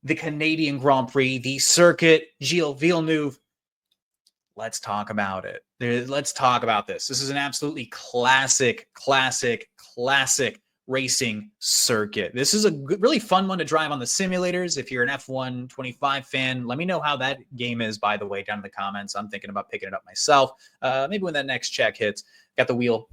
the Canadian Grand Prix, the Circuit Gilles Villeneuve. Let's talk about it. Let's talk about this. This is an absolutely classic racing circuit. This is a really fun one to drive on the simulators. If you're an F1 25 fan, let me know how that game is, by the way, down in the comments. I'm thinking about picking it up myself. Maybe when that next check hits. Got the wheel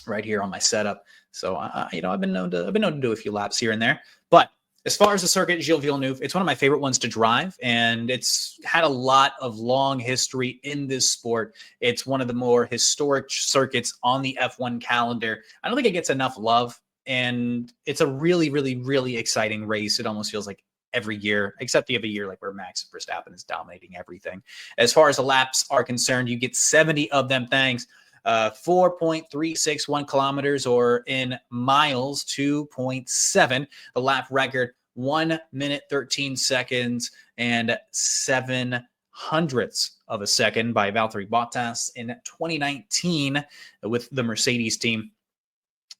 right here on my setup. So, I've been known to do a few laps here and there. But as far as the Circuit Gilles Villeneuve, it's one of my favorite ones to drive, and it's had a lot of long history in this sport. It's one of the more historic circuits on the F1 calendar. I don't think it gets enough love, and it's a really exciting race. It almost feels like every year, except you have a year like where Max Verstappen is dominating everything. As far as the laps are concerned, you get 70 of them, thanks. 4.361 kilometers, or in miles, 2.7. The lap record, 1 minute, 13 seconds, and 7 hundredths of a second by Valtteri Bottas in 2019 with the Mercedes team.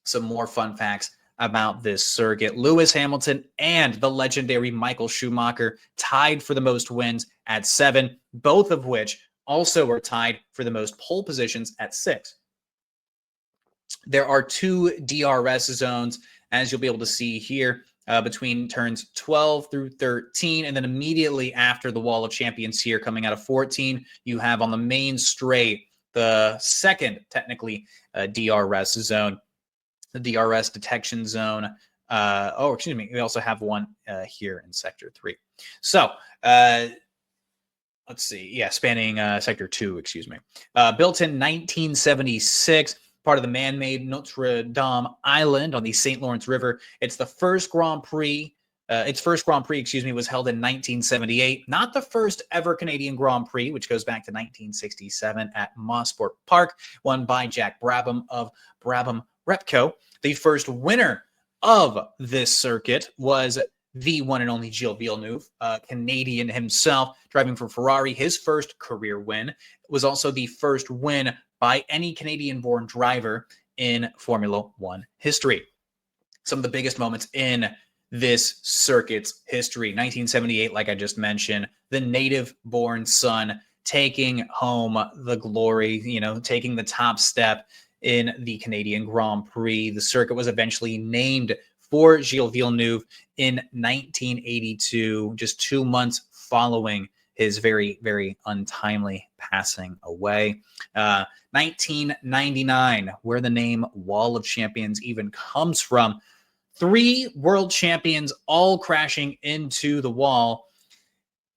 Some more fun facts about this circuit. Lewis Hamilton and the legendary Michael Schumacher tied for the most wins at 7, both of which also are tied for the most pole positions at 6. There are 2 DRS zones, as you'll be able to see here, between turns 12 through 13. And then immediately after the Wall of Champions here, coming out of 14, you have on the main straight, the second, technically, DRS zone, the DRS detection zone. We also have one here in Sector 3. So, let's see. Yeah, spanning Sector 2, built in 1976, part of the man-made Notre Dame Island on the St. Lawrence River. It's the first Grand Prix. Its first Grand Prix, was held in 1978. Not the first ever Canadian Grand Prix, which goes back to 1967 at Mosport Park, won by Jack Brabham of Brabham Repco. The first winner of this circuit was the one and only Gilles Villeneuve, Canadian himself, driving for Ferrari. His first career win was also the first win by any Canadian-born driver in Formula One history. Some of the biggest moments in this circuit's history. 1978, like I just mentioned, the native-born son taking home the glory, taking the top step in the Canadian Grand Prix. The circuit was eventually named for Gilles Villeneuve in 1982, just 2 months following his very untimely passing away. 1999, where the name Wall of Champions even comes from. 3 world champions all crashing into the wall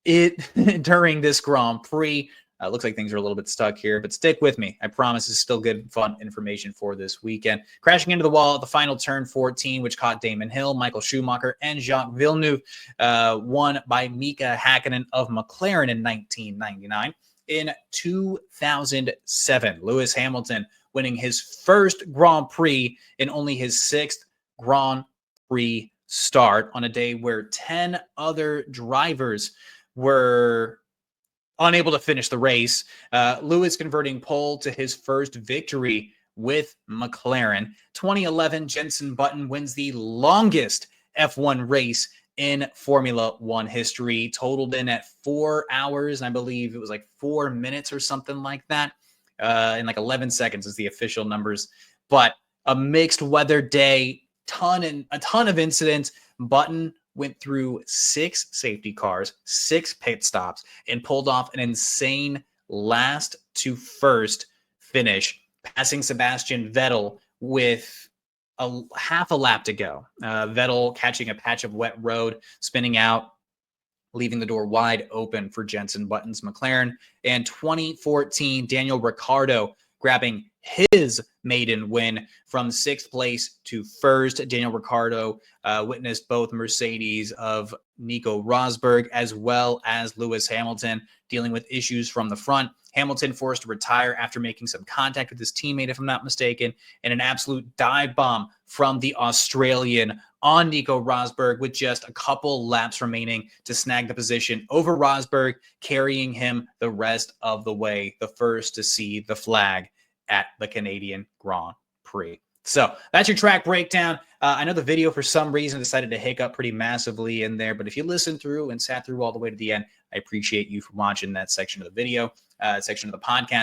during this Grand Prix. Looks like things are a little bit stuck here, but stick with me. I promise it's still good, fun information for this weekend. Crashing into the wall at the final turn 14, which caught Damon Hill, Michael Schumacher, and Jacques Villeneuve, won by Mika Hakkinen of McLaren in 1999. In 2007, Lewis Hamilton winning his first Grand Prix in only his 6th Grand Prix start on a day where 10 other drivers were unable to finish the race. Lewis converting pole to his first victory with McLaren. 2011, Jenson Button wins the longest F1 race in Formula One history, totaled in at 4 hours. I believe it was like 4 minutes or something like that. In like 11 seconds is the official numbers. But a mixed weather day, a ton of incidents. Button went through 6 safety cars, 6 pit stops, and pulled off an insane last to first finish, passing Sebastian Vettel with half a lap to go. Vettel catching a patch of wet road, spinning out, leaving the door wide open for Jenson Button's McLaren. And 2014, Daniel Ricciardo grabbing his maiden win from 6th place to 1st. Daniel Ricciardo witnessed both Mercedes of Nico Rosberg as well as Lewis Hamilton dealing with issues from the front. Hamilton forced to retire after making some contact with his teammate, if I'm not mistaken, and an absolute dive bomb from the Australian on Nico Rosberg with just a couple laps remaining to snag the position over Rosberg, carrying him the rest of the way, the first to see the flag at the Canadian Grand Prix. So that's your track breakdown. I know the video for some reason decided to hiccup pretty massively in there, but if you listened through and sat through all the way to the end, I appreciate you for watching that section of the video, section of the podcast.